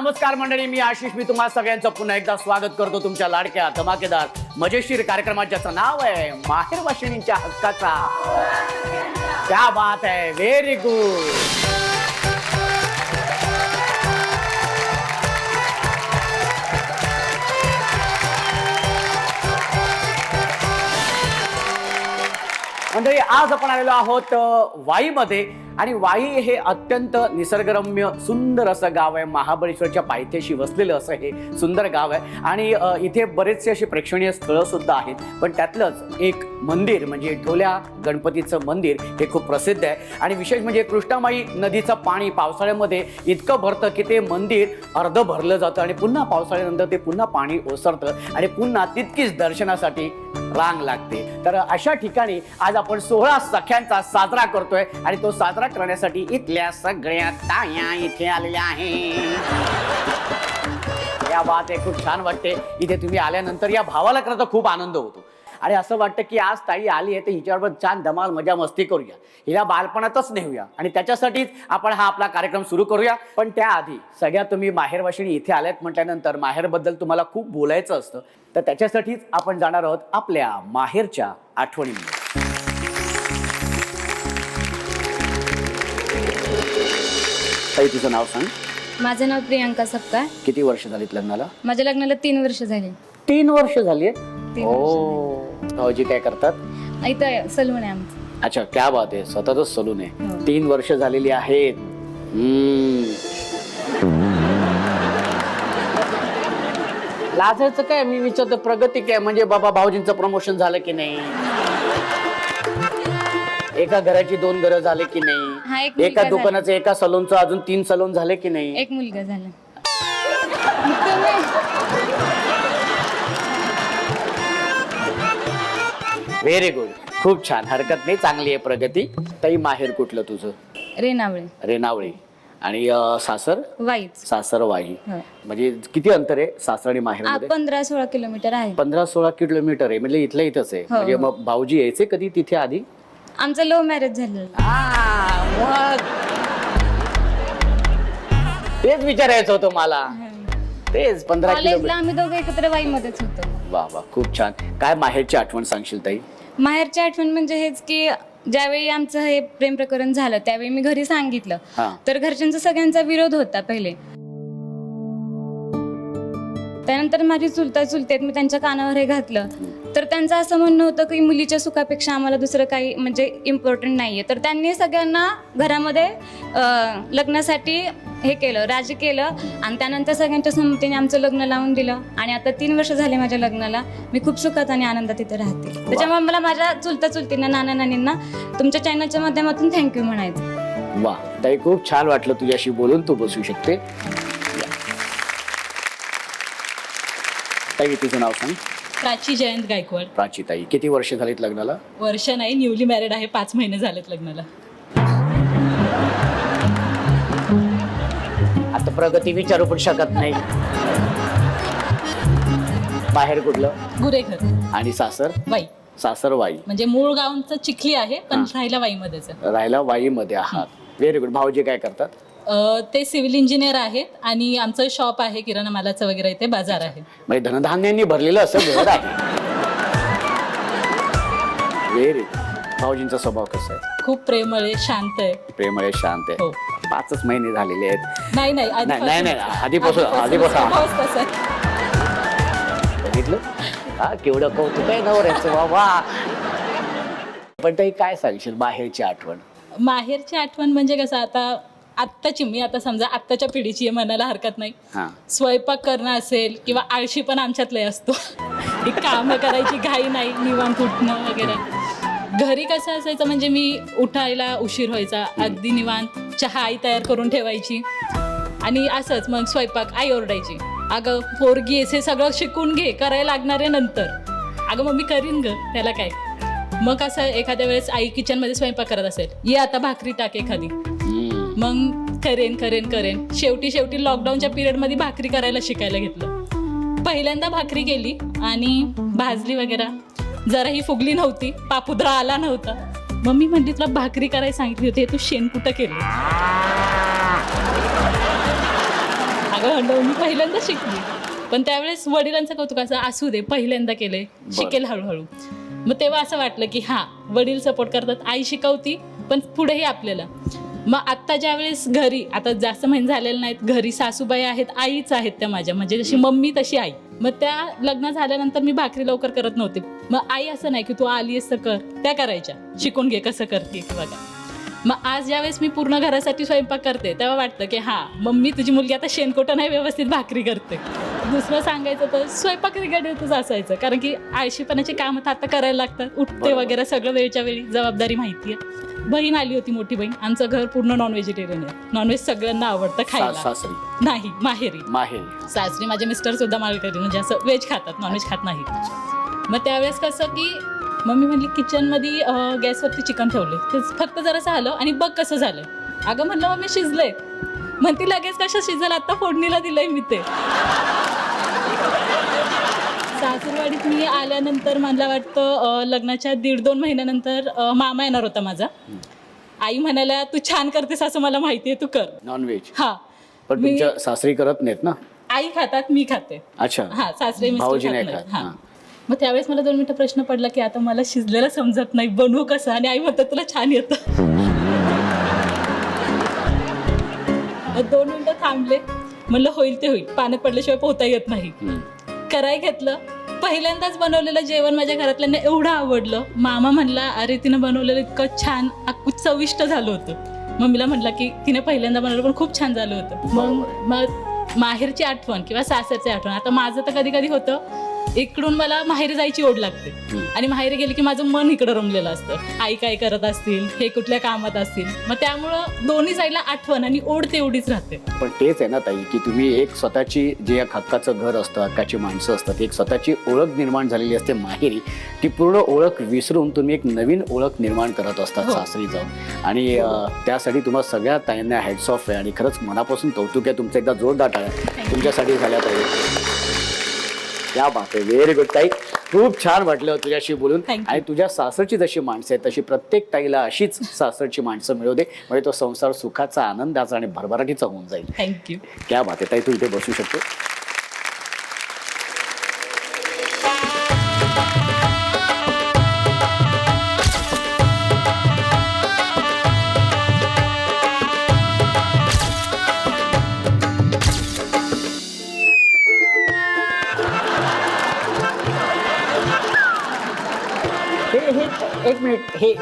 नमस्कार मंडळी, मी आशिष. मी तुम्हाला सगळ्यांचं पुन्हा एकदा स्वागत करतो तुमच्या लाडक्या धमाकेदार मजेशीर कार्यक्रमात, ज्याचं नाव आहे माहेर वाशिणींच्या हक्काचा. क्या बात है, व्हेरी गुड. मंडळी, आज आपण आलेलो आहोत वाईमध्ये. आणि वाई हे अत्यंत निसर्गरम्य सुंदर असं गाव आहे. महाबळेश्वरच्या पायथ्याशी वसलेलं असं हे सुंदर गाव आहे. आणि इथे बरेचसे अशी प्रेक्षणीय स्थळं सुद्धा आहेत. पण त्यातलंच एक मंदिर म्हणजे ढोल्या गणपतीचं मंदिर हे खूप प्रसिद्ध आहे. आणि विशेष म्हणजे कृष्णामाई नदीचं पाणी पावसाळ्यामध्ये इतकं भरतं की ते मंदिर अर्ध भरलं जातं आणि पुन्हा पावसाळ्यानंतर ते पुन्हा पाणी ओसरतं आणि पुन्हा तितकीच दर्शनासाठी रांग लागते. तर अशा ठिकाणी आज आपण 16 सख्यांचा साजरा करतोय आणि तो साजरा करण्यासाठी इथल्या सगळ्या ताया इथे आलेल्या आहेत. या बात आहे, खूप छान वाटते. इथे तुम्ही आल्यानंतर या भावाला खरं तर खूप आनंद होतो आणि असं वाटतं की आज ताई आली आहे तर हिच्याबरोबर छान धमाल मजा मस्ती करूया, हिला बालपणातच नेऊया आणि त्याच्यासाठीच आपण हा आपला कार्यक्रम सुरू करूया. पण त्याआधी सगळ्या तुम्ही माहेरवाशिणी इथे आल्यात म्हटल्यानंतर माहेरबद्दल तुम्हाला खूप बोलायचं असतं. तर त्याच्यासाठीच आपण जाणार आहोत आपल्या माहेरच्या आठवणींमध्ये. ताई, तुझं नाव सांग. माझं नाव प्रियांका सपकाळ. किती वर्ष झालीत लग्नाला? माझ्या लग्नाला 3 वर्ष झाली. 3 वर्ष झाली. 3 हो. भाऊजी काय करतात? इथं सलून आहे आमचं. अच्छा, क्या बात आहे, स्वतःच सलून आहे. हो. 3 वर्ष झालेली आहेत. लाजायचं काय? मी विचारतो प्रगती काय, म्हणजे बाबा भाऊजींचं प्रमोशन झालं की नाही, एका घराची 2 घरं झाले की हा, नाही, एक मुलगा एका झाला. दुकानाचं एका सलूनचं अजून 3 सलून झाले की नाही. एक मुलगा झाला. व्हेरी गुड, खूप छान, हरकत नाही, चांगली आहे प्रगती. ताई, माहेर कुठलं तुझं? रेणावळे. रेणावळी. आणि सासर? वाईच. सासर वाई. हो. म्हणजे किती अंतर आहे सासर आणि माहेर मध्ये? 15-16 किलोमीटर आहे. 15-16 किलोमीटर आहे, म्हणजे इथलं इथंच आहे. हो. म्हणजे मग भाऊजी यायचे कधी तिथे आधी? आमचं लव्ह मॅरेज झालं. मग तेच विचारायचं होतं मला. तेच 15 कॉलेजला किलोमीटर. आम्ही दोघं एकत्र वाईमध्येच होतो. वा वा, खूप छान. काय माहेरची आठवण सांगशील ताई? माहेरची आठवण म्हणजे हेच की ज्यावेळी आमचं हे प्रेम प्रकरण झालं त्यावेळी मी घरी सांगितलं हा. तर घरच्यांचा सगळ्यांचा विरोध होता पहिले. त्यानंतर माझी चुलता चुलतेत मी त्यांच्या कानावर हे घातलं तर त्यांचं असं म्हणणं होतं की मुलीच्या सुखापेक्षा आम्हाला दुसरं काही म्हणजे इम्पॉर्टंट नाहीये. तर त्यांनी सगळ्यांना घरामध्ये लग्नासाठी हे केलं, राजी केलं आणि त्यानंतर सगळ्यांच्या संमतीने आमचं लग्न लावून दिलं. आणि आता 3 वर्ष झाले माझ्या लग्नाला. मी खूप सुखात आणि आनंदात इथे राहते. त्याच्यामुळे मला माझ्या चुलता चुलतींना, नाना नानींना तुमच्या चॅनलच्या माध्यमातून थँक्यू म्हणायचं. वा ताई, खूप छान वाटलं तुझ्याशी बोलून. तू बसू शकते. ताई, तुझं नाव सांग. प्राची जयंत गायकवाड. प्राची ताई, किती वर्ष झालीत लग्नाला? वर्ष नाही, न्यूली मॅरिड आहे. 5 महिने झालेत लग्नाला. आता प्रगती विचारू पण शकत नाही. बाहेर कुठलं? गुरेघर. आणि सासर? वाई. सासर वाई. म्हणजे मूळ गावचं चिखली आहे पण राहायला वाईमध्येच आहे. राहायला वाईमध्ये आहात. Very good. भाऊजी काय करतात? ते सिव्हिल इंजिनियर आहेत आणि आमचं शॉप आहे, किराणा मालाचं वगैरे, इथे बाजार आहे. म्हणजे धनधान्यांनी भरलेलं असं घर आहे. Very good. भाऊजींचा स्वभाव कसा आहे? खूप प्रेमळ आहे, शांत आहे. प्रेमळ आहे, शांत आहे. हो. 5च महिने झालेले आहेत. नाही नाही, नाही, आधीपासून स्वभावच तसा आहे. बघितलं हा, केवढं कौतुक आहे नवऱ्याचं बाबा. पण ताई, काय सांगशील माहेरची आठवण? माहेरची आठवण म्हणजे कसं, आत्ताची मी आता समजा आत्ताच्या पिढीची आहे म्हणायला हरकत नाही. हा. स्वयंपाक करणं असेल किंवा आळशी पण आमच्यात लय असतो. ही कामं करायची घाई नाही, निवांत उठणं वगैरे. घरी कसं असायचं म्हणजे मी उठायला उशीर व्हायचा, अगदी निवांत चहा आई तयार करून ठेवायची आणि असंच मग स्वयंपाक आई ओरडायची, अगं पोरगी आहेस, हे सगळं शिकून घे, करायला लागणार आहे नंतर. अगं मग मी करीन ग, त्याला काय. मग असं एखाद्या वेळेस आई किचनमध्ये स्वयंपाक करत असेल, ये आता भाकरी टाक एखादी, मग करेन. शेवटी लॉकडाऊनच्या पिरियडमध्ये भाकरी करायला शिकायला घेतलं. पहिल्यांदा भाकरी केली आणि भाजली वगैरे, जरा ही फुगली नव्हती, पापुद्रा आला नव्हता. मम्मी म्हणली तुला भाकरी करायला सांगितली होती, तू शेण कुठं केलं? अगं म्हणलं मी पहिल्यांदा शिकली. पण त्यावेळेस वडिलांचं कौतुक असं असू दे पहिल्यांदा केलंय, शिकेल हळूहळू. मग तेव्हा असं वाटलं की हां वडील सपोर्ट करतात, आई शिकवती पण पुढेही आपल्याला. मग आत्ता ज्यावेळेस घरी आता जास्त महिने झालेले नाहीत, घरी सासूबाई आहेत, आईच आहेत त्या माझ्या, म्हणजे जशी मम्मी तशी आई. मग त्या लग्न झाल्यानंतर मी भाकरी लवकर करत नव्हते. मग आई असं नाही की तू आलीस तर कर, त्या करायच्या, शिकून घे कसं करते किंवा काय. मग आज ज्यावेळेस मी पूर्ण घरासाठी स्वयंपाक करते तेव्हा वाटतं की हां मम्मी तुझी मुलगी आता शेणकोटा नाही व्यवस्थित भाकरी करते. दुसरं सांगायचं तर स्वयंपाक रिगार्डिंगच असायचं, कारण की आळशीपणाची कामं आता करायला लागतात, उठते वगैरे सगळं वेळच्या वेळी, जबाबदारी माहिती आहे. बहीण आली होती, मोठी बहीण. आमचं घर पूर्ण नॉन व्हेजिटेरियन आहे, नॉनव्हेज सगळ्यांना आवडतं खायला. सासरी नाही माहेरी. सासरी माझे मिस्टर सुद्धा मालकरी, म्हणजे असं व्हेज खातात, नॉनव्हेज खात नाही. मग त्यावेळेस कसं की मम्मी म्हणली किचनमध्ये गॅसवरती चिकन ठेवले, ते फक्त जरासं आलं आणि बघ कसं झालंय. अगं म्हणलं मम्मी शिजलंय. म्हणती लगेच कसं शिजलं, आता फोडणीला दिलंय मी ते. सासूरवाडीत मी आल्यानंतर मला वाटतं लग्नाच्या 1.5-2 महिन्यानंतर मामा येणार होता माझा. आई म्हणाल्या तू छान करतेस असं मला माहितीये, तू कर नॉनव्हेज. हा. पण तुमच्या सासरी करत नाहीत ना? आई खातात, मी खाते. अच्छा. हा, सासरे भाऊजी मिस्टर नाही खात खात. नाही. हा. मग त्यावेळेस मला 2 मिनिटं प्रश्न पडला की आता मला शिजलेलं समजत नाही, बनवू कसं. आणि आई म्हणतात तुला छान येतं. 2 मिनिटं थांबले, म्हणलं होईल ते होईल, पाण्यात पडल्याशिवाय पोहता येत नाही. कराय घेतलं. पहिल्यांदाच बनवलेलं जेवण माझ्या घरातल्यांना एवढं आवडलं. मामा म्हणला अरे तिनं बनवलेलं इतकं छान, चविष्ट झालं होतं. मम्मीला म्हटलं की तिने पहिल्यांदा बनवलं पण खूप छान झालं होतं. मग माहेरची आठवण किंवा सासरची आठवण. आता माझं तर कधी कधी होतं इकडून मला माहेरी जायची ओढ लागते, आणि माहेरी गेली की माझं मन इकडं रमलेलं असतं. आई काय करत असतील, हे कुठल्या कामात असतील, मग त्यामुळं दोन्ही साईडला आठवण आणि ओढ तेवढीच राहते. पण तेच आहे ना ताई, की तुम्ही एक स्वतःची जे एक हक्काचं घर असतं, हक्काची माणसं असतात, एक स्वतःची ओळख निर्माण झालेली असते माहेरी. ती पूर्ण ओळख विसरून तुम्ही एक नवीन ओळख निर्माण करत असतात सासरी जाऊन. आणि त्यासाठी तुम्हाला सगळ्या ताईंना हॅट्स ऑफ आहे, आणि खरंच मनापासून कौतुक आहे तुमचं. एकदा जोरदार टाळ्या तुमच्यासाठी झाल्या पाहिजे. क्या बात आहे, व्हेरी गुड ताई. खूप छान वाटलं तुझ्याशी बोलून. आणि तुझ्या सासरची जशी माणसं आहेत तशी प्रत्येक ताईला अशीच सासरची माणसं मिळू दे, म्हणजे तो संसार सुखाचा, आनंदाचा आणि भरभराटीचा होऊन जाईल. थँक्यू. क्या बात आहे ताई, तू इथे बसू शकतो. एक मिनिट,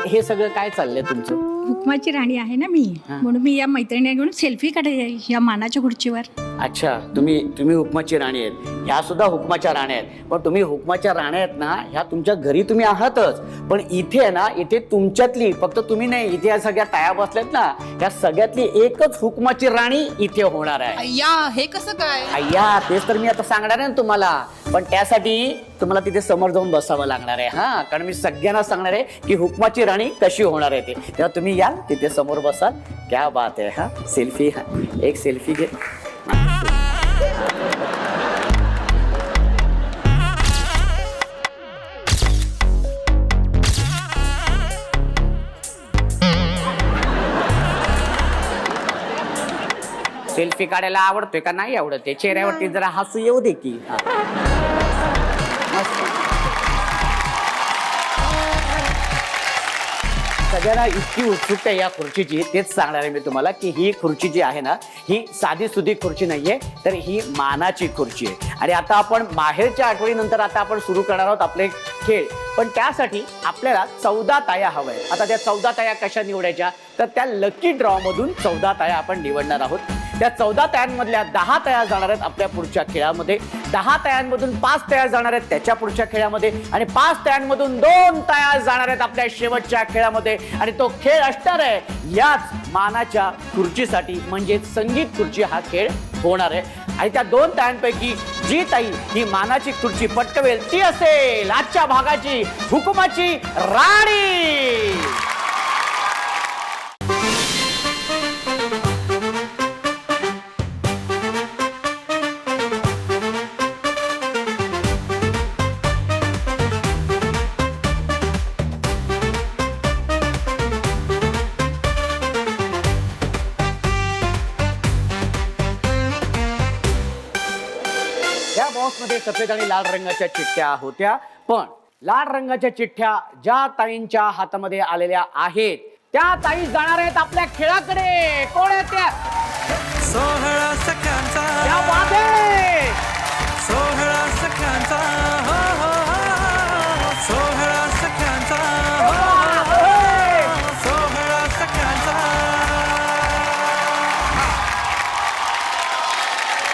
हे सगळं काय चाललंय तुमचं? हुकमाची राणी आहे ना मी, म्हणून मी या मैत्रिणी घेऊन सेल्फी काढायची या मानाच्या खुर्चीवर. अच्छा, तुम्ही हुकमाची राणी आहेत, ह्या सुद्धा हुकमाच्या राण्या आहेत. पण तुम्ही हुकमाच्या राण्या आहेत ना, ह्या तुमच्या घरी तुम्ही आहातच, पण इथे आहे ना, इथे तुमच्यातली फक्त तुम्ही नाही, इथे या सगळ्या ताया बसल्यात ना, या सगळ्यातली एकच हुकमाची राणी इथे होणार आहे. अय्या, हे कसं काय? अय्या, तेच तर मी आता सांगणार आहे ना तुम्हाला. पण त्यासाठी तुम्हाला तिथे समोर जाऊन बसावं लागणार आहे. हा, कारण मी सगळ्यांना सांगणार आहे की हुकमाची राणी कशी होणार आहे ते. तेव्हा तुम्ही याल, तिथे समोर बसाल. क्या बात आहे. हा, सेल्फी, हा एक सेल्फी घे. सेल्फी काढायला आवडतोय का नाही आवडत? ते चेहऱ्यावरती जरा हसू येऊ दे की. सगळ्यांना इतकी उत्सुकता या खुर्चीची, तेच सांगणार आहे मी तुम्हाला की ही खुर्ची जी आहे ना, ही साधी सुधी खुर्ची नाहीये, तर ही मानाची खुर्ची आहे. आणि आता आपण माहेरच्या आठवणीनंतर आता आपण सुरू करणार आहोत आपले खेळ. पण त्यासाठी आपल्याला 14 ताया हव्या आहेत. आता त्या 14 ताया कशा निवडायच्या, तर त्या लकी ड्रॉ मधून 14 ताया आपण निवडणार आहोत. त्या 14 तायांमधल्या 10 तया जाणार आहेत आपल्या पुढच्या खेळामध्ये, 10 तयांमधून 5 तया जाणार आहेत त्याच्या पुढच्या खेळामध्ये, आणि 5 तयांमधून 2 तया जाणार आहेत आपल्या शेवटच्या खेळामध्ये. आणि तो खेळ असणार आहे याच मानाच्या खुर्चीसाठी, म्हणजे संगीत खुर्ची हा खेळ होणार आहे. आणि त्या 2 तयांपैकी जी ताई ही मानाची खुर्ची पटकवेल ती असेल आजच्या भागाची हुकुमाची राणी. त्या बॉक्समध्ये सफेद आणि लाल रंगाच्या चिठ्ठ्या होत्या, पण लाल रंगाच्या चिठ्ठ्या ज्या ताईंच्या हातामध्ये आलेल्या आहेत त्या ताई जाणार आहेत आपल्या खेळाकडे. कोण आहेत त्या? 16 सखांचा क्या बात आहे. 16 सखांचा हो हो हो 16 सखांचा हो हो 16 सखांचा.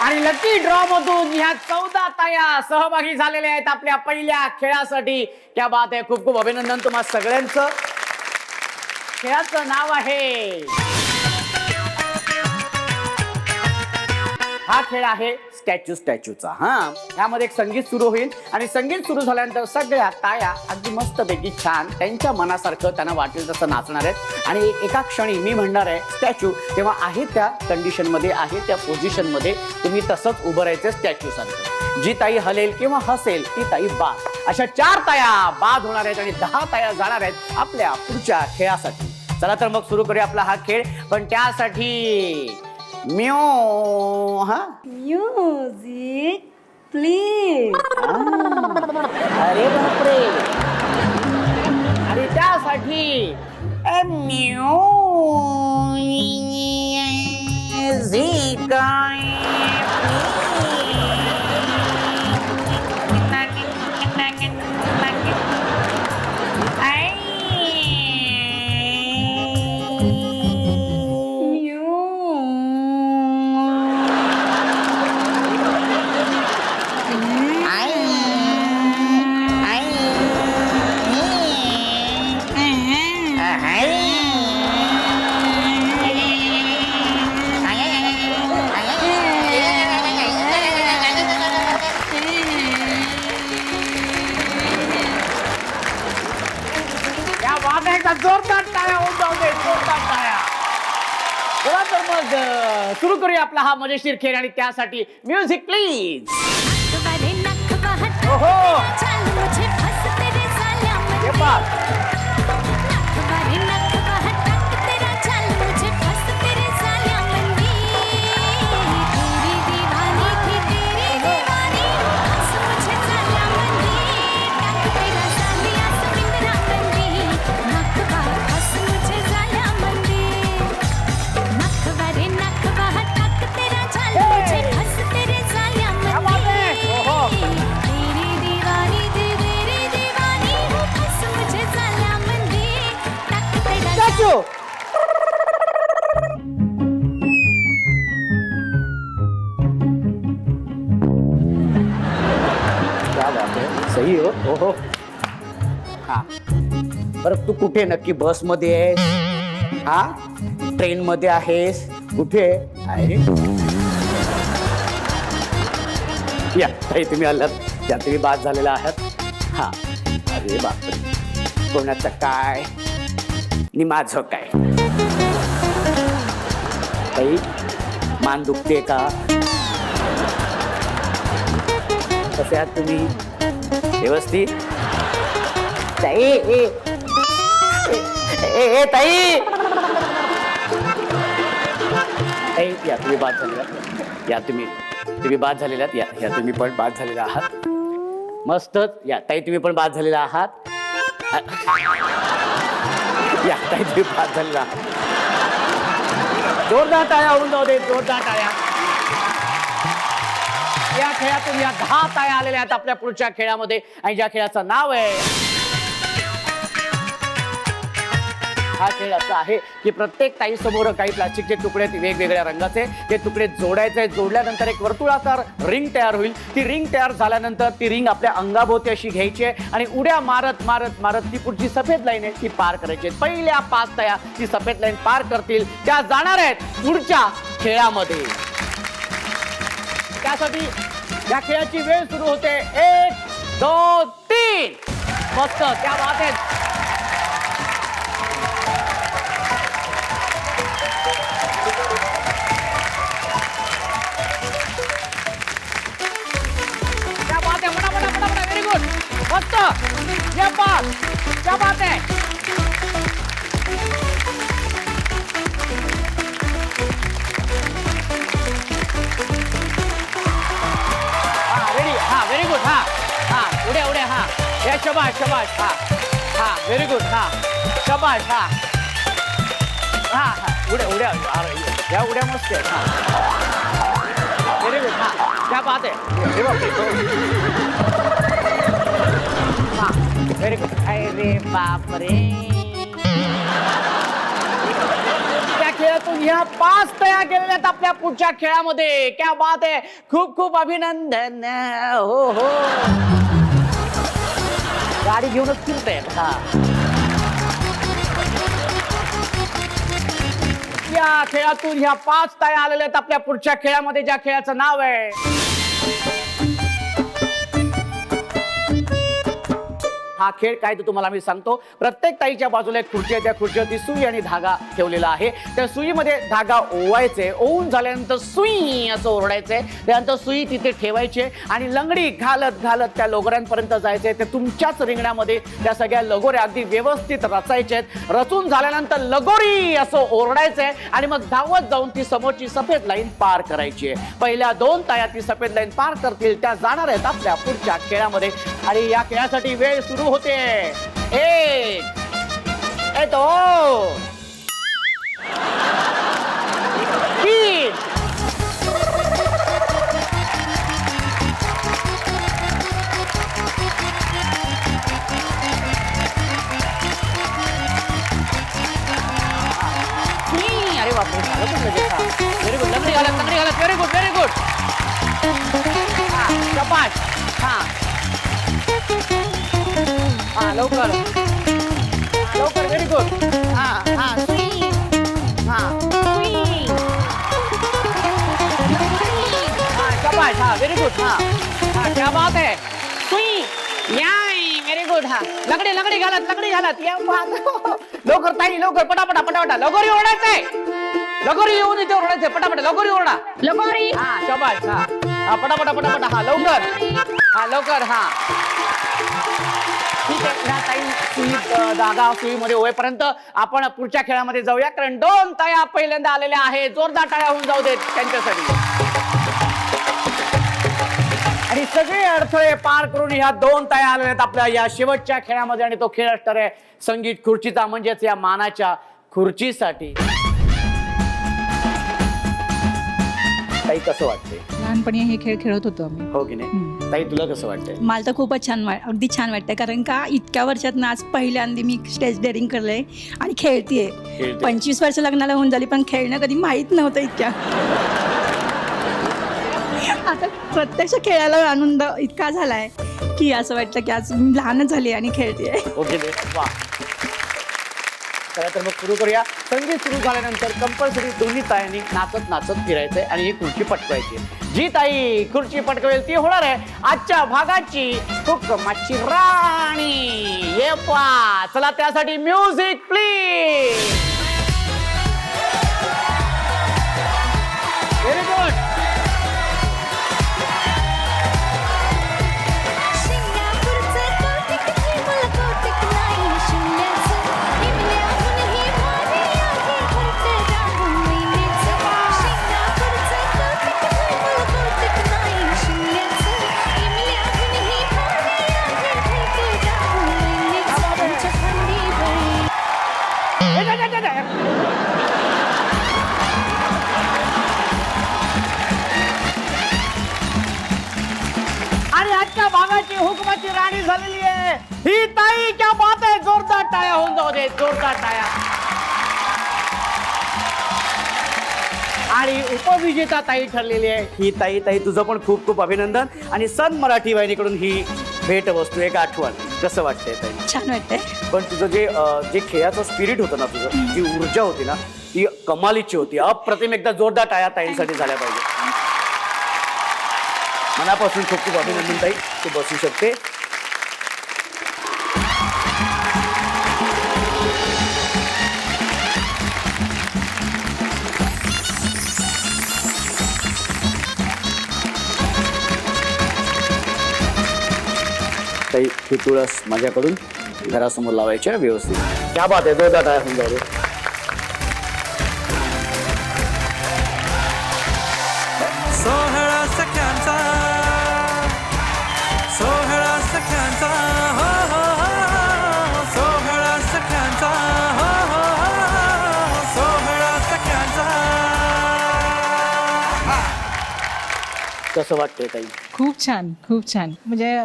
आणि लकी ड्रॉ मधून ह्या 14 ताया सहभागी झालेल्या आहेत आपल्या पहिल्या खेळासाठी. क्या बात आहे. खूप खूप अभिनंदन तुम्हा सगळ्यांचं. खेळाचं नाव आहे, हा खेळ आहे स्टॅच्यूचा. यामध्ये एक संगीत सुरू होईल आणि संगीत सुरू झाल्यानंतर सगळ्या ताया अगदी मस्तपैकी छान त्यांच्या मनासारखं त्यांना वाटेल तसं नाचणार आहेत. आणि एका क्षणी मी म्हणणार आहे स्टॅच्यू, तेव्हा आहे त्या कंडिशन मध्ये, आहे त्या पोझिशन मध्ये तुम्ही तसंच उभं राहायचं स्टॅच्यू सारखं. जी ताई हलेल किंवा हसेल ती ताई बाद. अशा 4 ताया बाद होणार आहेत आणि 10 ताया जाणार आहेत आपल्या पुढच्या खेळासाठी. चला तर मग सुरू करूया आपला हा खेळ. पण त्यासाठी म्युझिक प्लीज. अरे बापरे. आणि त्यासाठी म्युझिक जोरदार टाळ्या होऊन जाऊ दे. जोरदार टाळ्या. चला तर मग सुरू करूया आपला हा मजेशीर खेळ. आणि त्यासाठी म्युझिक प्लीज. ओहो ये बात. क्या बात है. सही हो. ओहो. हा बरं, तू कुठे नक्की? बस मध्ये आहेस? हा ट्रेन मध्ये आहेस? कुठे आहे? या ताई तुम्ही आलात, या तुम्ही बाद झालेला आहात. हा अरे बापरे. कोणाचं काय नि माझं काय? ताई मान दुखते का? कसे आहात तुम्ही? व्यवस्थित? ताई ए ताई ताई या तुम्ही बाद झालेला. या तुम्ही बाद झालेला. या तुम्ही पण बाद झालेला आहात. मस्त. या ताई तुम्ही पण बाद झालेला आहात. या ताई तुम्ही बाद झालेला आहात. जोरदार टाळ्या होऊन जाऊ दे. जोरदार टाळ्या. या खेळातून या 10 ताया आलेल्या आहेत आपल्या पुढच्या खेळामध्ये. आणि ज्या खेळाचं नाव आहे, हा खेळ असा आहे की प्रत्येक ताई समोर काही प्लास्टिकचे तुकडे वेगवेगळ्या रंगाचे ते तुकडे जोडायचे. जोडल्यानंतर एक वर्तुळाकार रिंग तयार होईल. ती रिंग तयार झाल्यानंतर ती रिंग आपल्या अंगाभोवती अशी घ्यायची आणि उड्या मारत मारत मारत ती पुढची सफेद लाईन आहे ती पार करायची. पहिल्या 5 ताया ती सफेद लाईन पार करतील त्या जाणार आहेत पुढच्या खेळामध्ये. त्यासाठी या खेळाची वेळ सुरू होते. 1 2 3. मस्त. त्या बात आहे. क्या बात है. बड़ा वेरी गुड. मस्त. क्या बात है. उड्या उड्या हा या शबाश शबाश हा हा व्हेरी गुड हा शबाश हा हा हा उड्या उड्या या उड्या मस्त आहे हा व्हेरी गुड हा क्या बात आहे हे बघ हा व्हेरी गुड अरे बाप रे त्या खेळातून ह्या 5 तयार केलेल्या आहेत आपल्या पुढच्या खेळामध्ये क्या बात आहे खूप खूप अभिनंदन हो हो गाडी घेऊनच फिरते हा या खेळातून ह्या 5 ताया आलेल्या आहेत आपल्या पुढच्या खेळामध्ये ज्या खेळाचं नाव आहे हा खेळ काय तो तुम्हाला मी सांगतो प्रत्येक ताईच्या बाजूला एक खुर्ची आहे त्या खुर्चीवरती सुई आणि धागा ठेवलेला आहे त्या सुईमध्ये धागा ओवायचे ओवून झाल्यानंतर सुई असं ओरडायचंय त्यानंतर सुई तिथे ठेवायची आणि लंगडी घालत घालत त्या लगोऱ्यांपर्यंत जायचंय ते तुमच्याच रिंगणामध्ये त्या सगळ्या लगोऱ्या अगदी व्यवस्थित रचायच्या आहेत रचून झाल्यानंतर लगोरी असं ओरडायचंय आणि मग धावत जाऊन ती समोरची सफेद लाईन पार करायची आहे पहिल्या 2 ताया ती सफेद लाईन पार करतील त्या जाणार आहेत आपल्या पुढच्या खेळामध्ये आणि या खेळासाठी वेळ सुरू होते 1 2 3 अरे बापरे झालं पण लगेच हा व्हेरी गुड लंगडी घालत व्हेरी गुड शबाश हा हा लवकर व्हेरी गुड हा हा सुई हा सुई हा शबाश हा व्हेरी गुड हा हा क्या बात है सुई याय व्हेरी गुड हा लंगडी घालत या लवकर ताई लवकर पटापटा लगोरी ओरडायचंय लगोरी येऊन इथे ओरडायचंय पटापट लगोरी ओरडा लगोरी हा शबाश हा हा पटापट हा लवकर हा ठीक आहे ह्या ताई सुई धागा सुईमध्ये होईपर्यंत आपण पुढच्या खेळामध्ये जाऊया कारण 2 ताया पहिल्यांदा आलेल्या आहेत जोरदार टाळ्या होऊन जाऊ देत त्यांच्यासाठी आणि सगळे अडथळे पार करून ह्या 2 ताया आलेल्या आहेत आपल्या या शेवटच्या खेळामध्ये आणि तो खेळ असणार आहे संगीत खुर्चीचा म्हणजेच या मानाच्या खुर्चीसाठी ताई कसं वाटते लहानपणी हे खेळ खेळत होतो आम्ही हो की नाही ताई तुला कसं वाटतंय मला तर खूपच अगदी छान वाटतं कारण का इतक्या वर्षात ना आज पहिल्यांदा मी स्टेज डेअरिंग करलंय आणि खेळतीये 25 वर्ष लग्नाला होऊन झाली पण खेळणं कधी माहित नव्हतं इतक्या आता प्रत्यक्ष खेळायला आनंद इतका झालाय की असं वाटतं की आज मी लहानच झाली आणि खेळतेय ओके वा चला तर मग सुरू करूया संगीत सुरू झाल्यानंतर कंपल्सरी दोन्ही तायांनी नाचत फिरायचंय आणि ही खुर्ची पटकायची जी ताई खुर्ची पटकवेल ती होणार आहे आजच्या भागाची हुकमाची राणी ये पा चला त्यासाठी म्युझिक प्लीज व्हेरी गुड आणि आजच्या भागाची हुकमाची राणी झालेली आहे ही ताई क्या बात आहे जोरदार टाळ्या होऊन जाऊ दे जोरदार टाळ्या आणि उपविजेता ताई ठरलेली आहे ही ताई तुझं पण खूप खूप अभिनंदन आणि सन मराठी वाहिनीकडून ही भेट वस्तू एक आठवण कसं वाटतंय ताई छान वाटतंय पण तुझं जे खेळाचं स्पिरिट होतं ना तुझं जी ऊर्जा होती ना ती कमालीची होती अप्रतिम एकदा जोरदार टाळ्या ताईंसाठी झाल्या पाहिजे मनापासून खूप खूप अभिनंदन ताई तू बसू शकते ताई ही तुळस माझ्याकडून घरासमोर लावायच्या व्यवस्थित क्या बात आहे जोरदार टाळ्या होऊन जाऊ दे सोहळा सख्यांचा कसं वाटतंय ताई? खूप छान, खूप छान. म्हणजे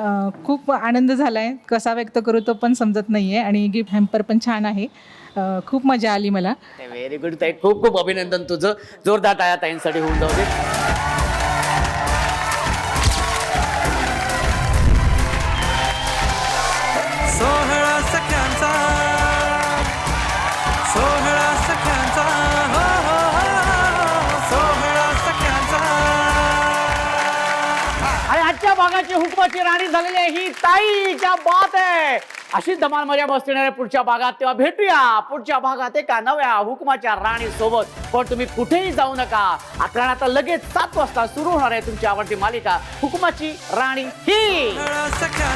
खूप आनंद झालाय. कसा व्यक्त करू तो पण समजत नाहीये आणि गिफ्ट हॅम्पर पण छान आहे. खूप मजा आली मला. व्हेरी गुड ताई, खूप खूप अभिनंदन तुझं. जोरदार टाळ्या ताईंसाठी होऊन जाऊ दे. सोहळा सख्यांचा, सोहळा सख्यांचा, हो हो हो, सोहळा सख्यांचा. आणि आजच्या भागाची हुकमाची राणी झालेली आहे ही ताई. क्या बात आहे. अशीच धमाल मजा बसणार आहे पुढच्या भागात. तेव्हा भेटूया पुढच्या भागात एका नव्या हुकमाच्या राणी सोबत. पण तुम्ही कुठेही जाऊ नका, कारण आता लगेच 7 वाजता सुरू होणार आहे तुमची आवडती मालिका हुकमाची राणी ही. सोहळा सख्या